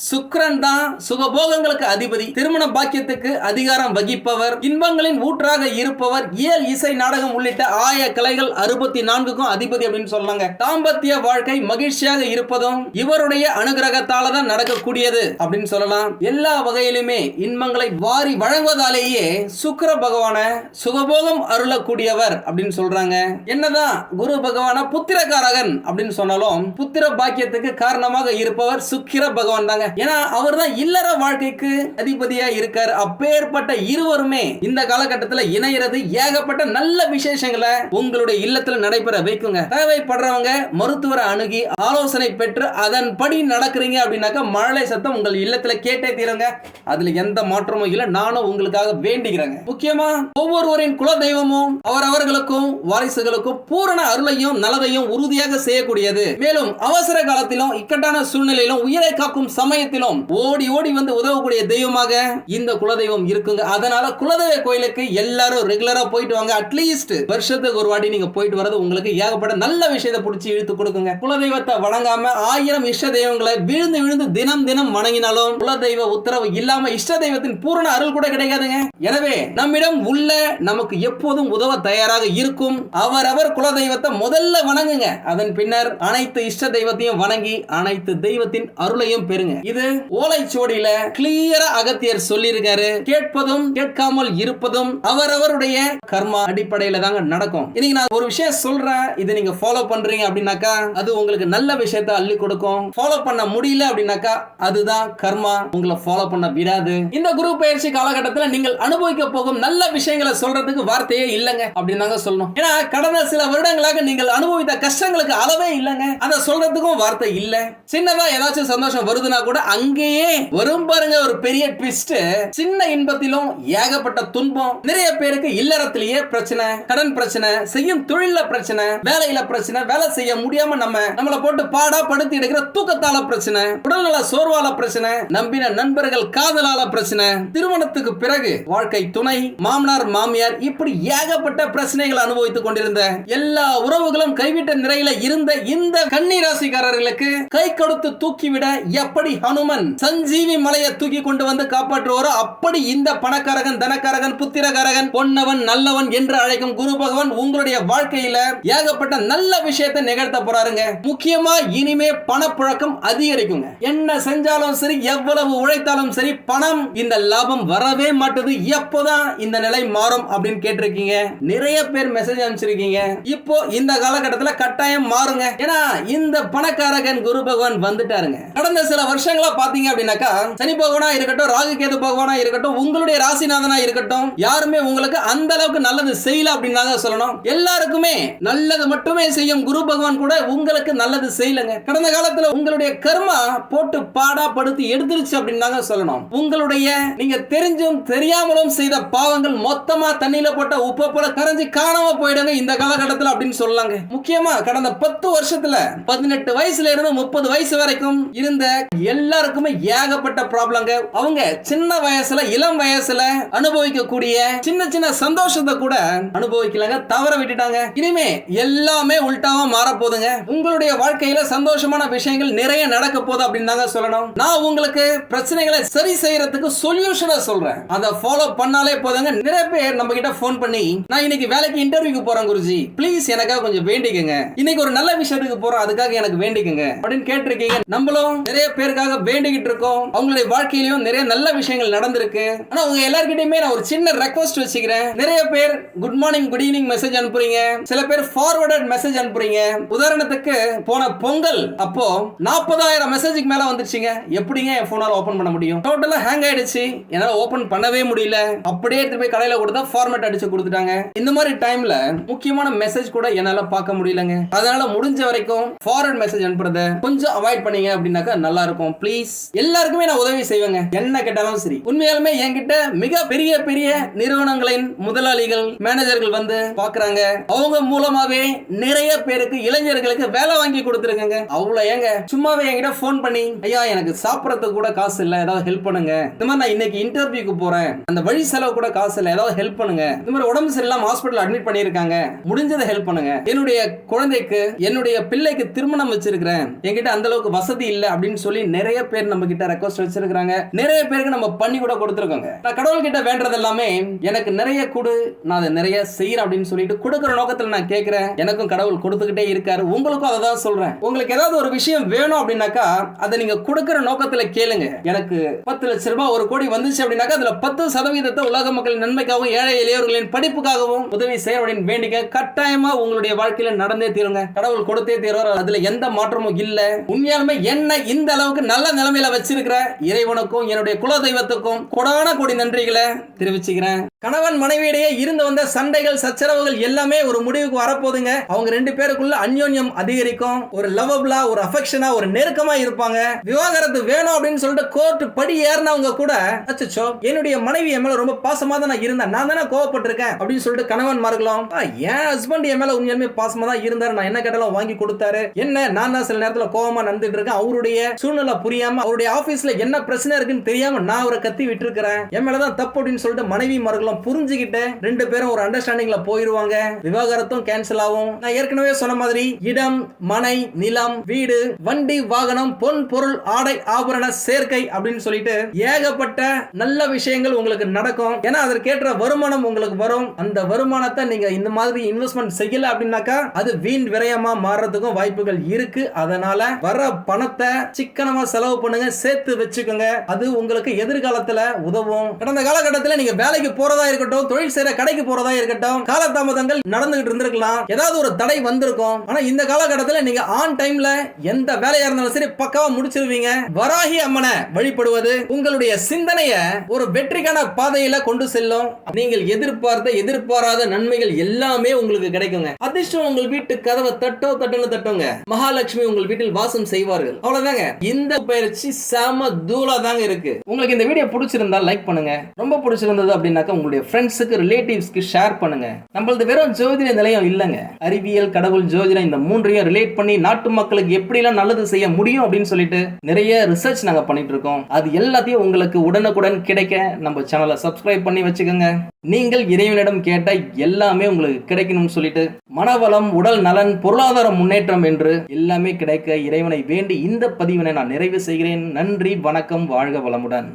சுக்கிரன் தான் சுகபோகங்களுக்கு அதிபதி, திருமண பாக்கியத்துக்கு அதிகாரம் வகிப்பவர், இன்பங்களின் ஊற்றாக இருப்பவர், இயல் இசை நாடகம் உள்ளிட்ட ஆய கலைகள் 64க்கும் அதிபதி அப்படின்னு சொல்லாங்க. தாம்பத்திய வாழ்க்கை மகிழ்ச்சியாக இருப்பதும் இவருடைய அனுகிரகத்தால தான் நடக்கக்கூடியது அப்படின்னு சொல்லலாம். எல்லா வகையிலுமே இன்பங்களை வாரி வழங்குவதாலேயே சுக்கிர பகவான சுகபோகம் அருளக்கூடியவர் அப்படின்னு சொல்றாங்க. என்னதான் குரு பகவான புத்திரகாரகன் அப்படின்னு சொன்னாலும் புத்திர பாக்கியத்துக்கு காரணமாக இருப்பவர் சுக்கிர பகவான் தாங்க. ஏன்னா அவர் தான் இல்லற வாழ்க்கைக்கு அதிபதியா இருக்கார். அப்பேற்பட்ட இருவருமே இந்த காலகட்டத்தில் இணையிறது ஏகப்பட்ட நல்ல விசேஷங்களை உங்களுடைய இல்லத்துல நடைபெற வைக்குங்க. தேவைப்படுறவங்க மருத்துவரை அணுகி ஆலோசனை பெற்று அதன்படி நடக்கிறீங்க அப்படின்னாக்கா மழலை சத்தம் உங்கள் இல்லத்துல கேட்டே தீருங்க. அதுல எந்த மாற்றமும் இல்ல. நானும் உங்களுக்காக வேண்டிக்கிறேங்க. முக்கியமா ஒவ்வொருவரின் குல தெய்வமும் அவரவர்களுக்கும் வாரிசுகளுக்கும் பூரண அருளையும் நலதையும் உறுதியாக செய்யக்கூடியது. மேலும் அவசர காலத்திலும் இக்கட்டான சூழ்நிலையிலும் உயிரை காக்கும் சமயத்திலும் ஓடி ஓடி வந்து உதவக்கூடிய தெய்வமாக இந்த குல குலதெய்வம் இருக்குங்க. அதனால குலதெய்வ கோயிலுக்கு எல்லாரும் ரெகுலரா போயிட்டு வாங்க. அட்லீஸ்ட் வருஷத்துக்கு ஒரு வாட்டி நீங்க போயிட்டு வரது உங்களுக்கு ஏகப்பட்ட நல்ல விஷயத்தை பிடிச்சி இழுத்து கொடுக்குங்க. குலதெய்வத்தை வணங்காம 1000 இஷ்ட தெய்வங்களை விழுந்து விழுந்து தினம் தினம் வணங்கினாலும் குலதெய்வ உத்தரவு இல்லாம இஷ்ட தெய்வத்தின் பூரண அருள் கூட கிடைக்காதுங்க. எனவே நம்மிடம் உள்ள நமக்கு எப்போதும் உதவ தயாராக இருக்கும் அவரவர் குலதெய்வத்தை முதல்ல வணங்குங்க. அதன் பின்னர் அனைத்து இஷ்ட தெய்வத்தையும் வணங்கி அனைத்து தெய்வத்தின் அருளையும் பெறுங்க. இது ஓலைச்சுவடியில கிளியரா அகத்தியர் சொல்லியிருக்காரு. கேட்பதும் கேட்காமல் இருப்பதும் அவரவருடைய கர்மா அடிப்படையில தாங்க நடக்கும். இன்னைக்கு நான் ஒரு விஷயம் சொல்றேன், இதை நீங்க ஃபாலோ பண்றீங்க அப்படின்னாக்கா அது உங்களுக்கு நல்ல விஷயத்தை அள்ளி கொடுக்கும். ஃபாலோ பண்ண முடியல அப்படின்னாக்கா அதுதான் கர்மா உங்களை ஃபாலோ பண்ண விடாது. இந்த குரு பயிற்சி காலகட்டத்தில் நீங்கள் அனுபவிக்க போகும் நல்ல விஷயங்களை சொல்றதுக்கு வார்த்தையே இல்லைங்க அப்படின்னு சொல்லணும். ஏன்னா கடந்த சில வருடங்களாக நீங்கள் அனுபவித்த கஷ்டங்களுக்கு அளவே இல்லைங்க. அதை சொல்றதுக்கும் வார்த்தை இல்ல. சின்னதா ஏதாச்சும் சந்தோஷம் வருதுன்னா கூட அங்கேயே வரும் பாருங்க ஒரு பெரிய ட்விஸ்ட். சின்ன இன்பத்திலும் ஏகப்பட்ட துன்பம். நிறைய பேருக்கு இல்லறத்திலேயே பிரச்சனை, கடன் பிரச்சனை, செய்யும் தொழில பிரச்சனை, வேலையில பிரச்சனை, வேலை செய்ய முடியாம நம்மள போட்டு பாடா படுத்தி எடுக்கிற தூக்கத்தால பிரச்சனை, உடல்நல சோர்வால பிரச்சனை, நம்பின நண்பர்கள் காதலால பிரச்சனை, திருமணத்துக்கு பிறகு வாழ்க்கை துணை, மாமனார் மாமியார், இப்படி ஏகப்பட்ட பிரச்சனைகள் அனுபவித்துக் கொண்டிருந்த எல்லா உறவுகளும் கைவிட்ட நிலையில இருந்த இந்த கன்னி ராசிக்காரர்களுக்கு கை கொடுத்து தூக்கிவிட எப்படி ஹனுமன் சஞ்சீவி மலையை தூக்கி கொண்டு வந்து காப்பாற்றுவாரோ அப்படி இந்த பணக்காரகன், தனக்காரகன், புத்திரகாரகன், பொன்னவன், நல்லவன் என்று அழைக்கும் குரு பகவான் உங்களுடைய வாழ்க்கையில ஏகப்பட்ட நல்ல விஷயத்தை நிகழ்த்த போறாருங்க. முக்கியமா இனிமே பணப்புழக்கம் அதிகரிக்குங்க. என்ன செஞ்சாலும் சரி, எவ்வளவு உழைத்தாலும் சரி, பணம் இந்த லாபம் வரவே மாட்டது. எப்போதான் இந்த நிலை மாறும் அப்படின்னு கேட்டிருக்கீங்க. நிறைய பேர் மெசேஜ் அனுப்பிச்சிருக்கீங்க. இப்போ இந்த காலகட்டத்தில் கட்டாயம் மாறுங்க. ஏன்னா இந்த பணக்காரகன் குரு பகவான் வந்துட்டாருங்க. கடந்த சில வருஷங்களா பாத்தீங்க அப்படின்னாக்கா சனி பகவானா இருக்கட்டும், ராகு கேது பகவானா இருக்கட்டும், உங்களுடைய ராசிநாதனா இருக்கட்டும், யாருமே உங்களுக்கு அந்த அளவுக்கு நல்லது செய்யல அப்படின்னு சொல்லணும். எல்லாருக்குமே நல்லது மட்டுமே செய்யும் குரு பகவான் கூட உங்களுக்கு நல்லது செய்யலங்க. கடந்த காலத்துல உங்களுடைய கர்மா போட்டு பாடா படுத்தி எடுத்துருச்சு அப்படின்னு சொல்லணும். உங்களுடைய நீங்க தெரிஞ்சும் தெரியாமலும் செய்த பாவங்கள் மொத்தமா தண்ணியில போட்ட உப்ப போல கரைஞ்சி காணாம போயிடுங்க இந்த காலகட்டத்தில் அப்படின்னு சொல்லலாங்க. முக்கியமா கடந்த 10 வருஷத்துல 18 வயசுல இருந்து 30 வயசு வரைக்கும் இருந்த எல்லாருக்குமே ஏகப்பட்ட ப்ராப்ளங்க. அவங்க சின்ன வயசுல, இளம் வயசுல அனுபவிக்கக்கூடிய சின்ன சின்ன சந்தோஷத்தை கூட அனுபவிக்கலங்க, தவற விட்டுட்டாங்க. இனிமே எல்லாமே உல்டாவா மாற போதுங்க. உங்களுடைய வாழ்க்கையில சந்தோஷமான விஷயங்கள் நிறைய நடக்க போகுது அப்படின்னு சொல்லணும். நான் உங்களுக்கு பிரச்சனைகளை சரி செய்யறதுக்கு சொல்யூஷனை சொல்றேன். அதை ஃபாலோ பண்ணாலே போதுங்க. நிறைய பேர் நம்ம கிட்ட போன் பண்ணி நான் இன்னைக்கு வேலைக்கு இன்டர்வியூக்கு போறேன் குருஜி, ப்ளீஸ் எனக்காக கொஞ்சம் வேண்டிக்கங்க, இன்னைக்கு ஒரு நல்ல விஷயத்துக்கு போறோம் அதுக்காக எனக்கு வேண்டிக்கங்க அப்படின்னு கேட்டிருக்கீங்க. நம்மளும் நிறைய பேருக்காக வேண்டிக்கிட்டு இருக்கோம். அவங்களுடைய வாழ்க்கையிலும் நிறைய நல்ல விஷயங்கள் நடந்திருக்கு. ஆனா உங்க எல்லார்கிட்டயுமே நான் ஒரு சின்ன ரெக்வஸ்ட் வச்சுக்கிறேன். நிறைய பேர் good morning, good evening message அனுப்புறீங்க. சில பேர் ஃபார்வர்டட் மெசேஜ் அனுப்புறீங்க. உதாரணத்துக்கு போன பொங்கல் அப்போ 40,000 மெசேஜுக்கு மேல வந்துருச்சுங்க. எப்படிங்க என் போனால ஓபன் பண்ண முடியும்? டோட்டலா ஹேங் ஆயிடுச்சு. என்னால ஓபன் பண்ணவே முடியல. அப்படியே எடுத்து போய் கடையில கொடுத்தா ஃபார்மேட் அடிச்சு கொடுத்துட்டாங்க. இந்த மாதிரி டைம்ல முக்கியமான மெசேஜ் கூட என்னால பார்க்க முடியலங்க. அதனால முடிஞ்ச வரைக்கும் ஃபார்வர்ட் மெசேஜ் அனுப்புறத கொஞ்சம் அவாய்ட் பண்ணீங்க அப்படின்னாக்கா நல்லா இருக்கும். ப்ளீஸ் எல்லாருக்குமே நான் உதவி செய்வேங்க, என்ன கேட்டாலும் சரி. உண்மையாலுமே என்கிட்ட மிக பெரிய பெரிய நிறுவனங்களின் முதலாளிகள், மேனேஜர்கள் வந்து பாக்குறாங்க. அவங்க மூலமாவே நிறைய பேருக்கு, இளைஞர்களுக்கு வேலை வாங்கி கொடுத்துருக்கங்க. அவ்வளவு ஏங்க சும்மாவே என்கிட்ட போன் பண்ணி ஐயா எனக்கு சாப்பிடறதுக்கு கூட காசு இல்ல, ஏதாவது ஹெல்ப் பண்ணுங்க. இந்த மாதிரி நான் இன்னைக்கு இன்டர்வியூக்கு போறேன், அந்த வழி செலவு கூட காசு இல்ல, ஏதாவது ஹெல்ப் பண்ணுங்க. இந்த மாதிரி உடம்பு சரியில்லாம ஹாஸ்பிடல் அட்மிட் பண்ணிருக்காங்க, முடிஞ்சதை ஹெல்ப் பண்ணுங்க. என்னுடைய குழந்தைக்கு, என்னுடைய பிள்ளைக்கு திருமணம் வச்சிருக்கிறேன், என்கிட்ட அந்த அளவுக்கு வசதி இல்ல அப்படின்னு சொல்லி நிறைய பேர் நம்ம கிட்ட ரெக்வஸ்ட் வச்சிருக்காங்க. நிறைய பேருக்கு நம்ம பண்ணி கூட கொடுத்துருக்கோங்க. நான் கடவுள் கிட்ட வேண்டது எல்லாமே எனக்கு நிறைய கொடு, நான் அதை நிறைய செய்யறேன் அப்படின்னு சொல்லிட்டு கொடுக்கிற நோக்கத்துல நான் கேட்கிறேன். எனக்கும் கடவுள் கொடுத்துக்கிட்டே இருக்காரு, உங்களுக்கும் அதை தான் சொல்றேன். உங்களுக்கு ஏதாவது ஒரு விஷயம் வேணும் அப்படின்னாக்கா அதை நீங்க கொடுக்கிற நோக்கத்துல கேளுங்க. எனக்கு 10 லட்சம் ரூபாய், 1 கோடி வந்துச்சு அப்படின்னாக்கா அதுல 10% உலக மக்களின் நன்மைக்காகவும் ஏழை எளியவர்களின் படிப்புக்காகவும் உதவி செய்ய அப்படின்னு வேண்டிக்க. கட்டாயமா உங்களுடைய வாழ்க்கையில நடந்தே தீருங்க. கடவுள் கொடுத்தே தீர்வார், அதுல எந்த மாற்றமும் இல்ல. உண்மையாலுமே என்ன இந்த அளவுக்கு நல்ல நிலைமையில வச்சிருக்கிற இறைவனுக்கும் என்னுடைய குல தெய்வத்துக்கும் கொடான கோடி நன்றிகளை தெரிவிச்சுக்கிறேன். கணவன் மனைவியிடையே இருந்து வந்த சண்டைகள், சச்சரவுகள் எல்லாமே ஒரு முடிவுக்கு வரப்போதுங்க. அவங்க 2 பேருக்குள்ள அந்யோன்யம் அதிகரிக்கும். ஒரு லவபிளா, ஒரு அஃபெக்ஷனா, ஒரு நெருக்கமா இருப்பாங்க. விவாகரத்து வேணும் அப்படின்னு சொல்லிட்டு கோர்ட் படி ஏறினவங்க கூட அச்சச்சோ என்னுடைய மனைவி என் மேல ரொம்ப பாசமா தான் நான் இருந்தேன், நான் தானே கோவப்பட்டிருக்கேன் அப்படின்னு சொல்லிட்டு கணவன்மார்களும் என் ஹஸ்பண்ட் என் மேல உண்மையுமே பாசமா தான் இருந்தாரு, நான் என்ன கேட்டாலும் வாங்கி கொடுத்தாரு, என்ன நான் தான் சில நேரத்துல கோவமா நடந்துட்டு இருக்கேன், அவருடைய சூழ்நிலை புரியாம, அவருடைய ஆபீஸ்ல என்ன பிரச்சனை இருக்குன்னு தெரியாம நான் அவரை கத்தி விட்டு இருக்கிறேன், என் மேலதான் தப்பு அப்படின்னு சொல்லிட்டு மனைவி மர்களும் புரிஞ்சுக்கிட்டு 2 பேரும் ஒரு அண்டர்ஸ்டாண்டிங்ல போயிருவாங்க. விவாகரத்தும் கேன்சல் ஆகும். நான் ஏற்கனவே சொன்ன மாதிரி இடம், மனை, நிலம், வீடு, வண்டி, வாகனம், பொன், பொருள், ஆடை, ஆபரண சேர்க்கை அப்படின்னு சொல்லிட்டு ஏகப்பட்ட நல்ல விஷயங்கள் உங்களுக்கு நடக்கும். ஏன்னா அதற்கேற்ற வருமானம் உங்களுக்கு வரும். அந்த வருமானத்தை நீங்க இந்த மாதிரி இன்வெஸ்ட்மெண்ட் செய்யல அப்படின்னாக்கா அது வீண் விரயமா மாறதுக்கும் வாய்ப்புகள் இருக்கு. அதனால வர பணத்தை சிக்கனமா செலவு பண்ணுங்க, சேர்த்து வச்சுக்கோங்க. அது உங்களுக்கு எதிர்காலத்துல உதவும். கடந்த காலகட்டத்தில் நீங்க வேலைக்கு போறதா இருக்கட்டும், தொழில் செய்யற கடைக்கு போறதா இருக்கட்டும், காலதாமதங்கள் நடந்துகிட்டு இருந்திருக்கலாம், ஏதாவது ஒரு தடை வந்திருக்கும். ஆனா இந்த காலகட்டத்தில் நீங்க ஆன் டைம்ல எந்த வேலையா இருந்தாலும் சரி பக்காவா முடிச்சிருவீங்க. வராகி அம்மனை வழிபடுவது உங்களுடைய சிந்தனையை ஒரு வெற்றிக்கான பாதையில கொண்டு செல்லும். நீங்கள் எதிர்பாராத நன்மைகள் எல்லாமே உங்களுக்கு கிடைக்குங்க. அதிர்ஷ்டம் உங்கள் வீட்டு கதவை தட்டுன்னு தட்டுங்க. மகாலட்சுமி உங்கள் வீட்டில் வாசம் செய்வார்கள். அவ்வளவுதாங்க. இந்த பயிற்சி செம தூளா தாங்க இருக்கு. உங்களுக்கு இந்த வீடியோ பிடிச்சிருந்தா லைக் பண்ணுங்க. ரொம்ப பிடிச்சிருந்தது அப்படின்னாக்க உங்களுடைய ஃப்ரெண்ட்ஸுக்கு, ரிலேட்டிவ்ஸ்க்கு ஷேர் பண்ணுங்க. நம்மளது வெறும் ஜோதிட நிலையம் இல்லங்க, அறிவியல், கடவுள், ஜோதிடம் இந்த மூன்றையும் ரிலேட் பண்ணி நாட்டு மக்களுக்கு எப்படிலாம் நல்லது செய்ய முடியும் அப்படின்னு சொல்லிட்டு நிறைய ரிசர்ச் நாங்க பண்ணிட்டு இருக்கோம். அது எல்லாத்தையும் உங்களுக்கு உடனுக்குடன் கிடைக்க நம்ம சேனலை சப்ஸ்கிரைப் பண்ணி வச்சுக்கோங்க. நீங்கள் இறைவனிடம் கேட்ட எல்லாமே உங்களுக்கு கிடைக்கணும்னு சொல்லிட்டு மனவளம், உடல் நலன், பொருளாதார முன்னேற்றம் என்று எல்லாமே கிடைக்க இறைவனை வேண்டி இந்த பதிவினை நான் நிறைவு செய்கிறேன். நன்றி, வணக்கம், வாழ்க வளமுடன்.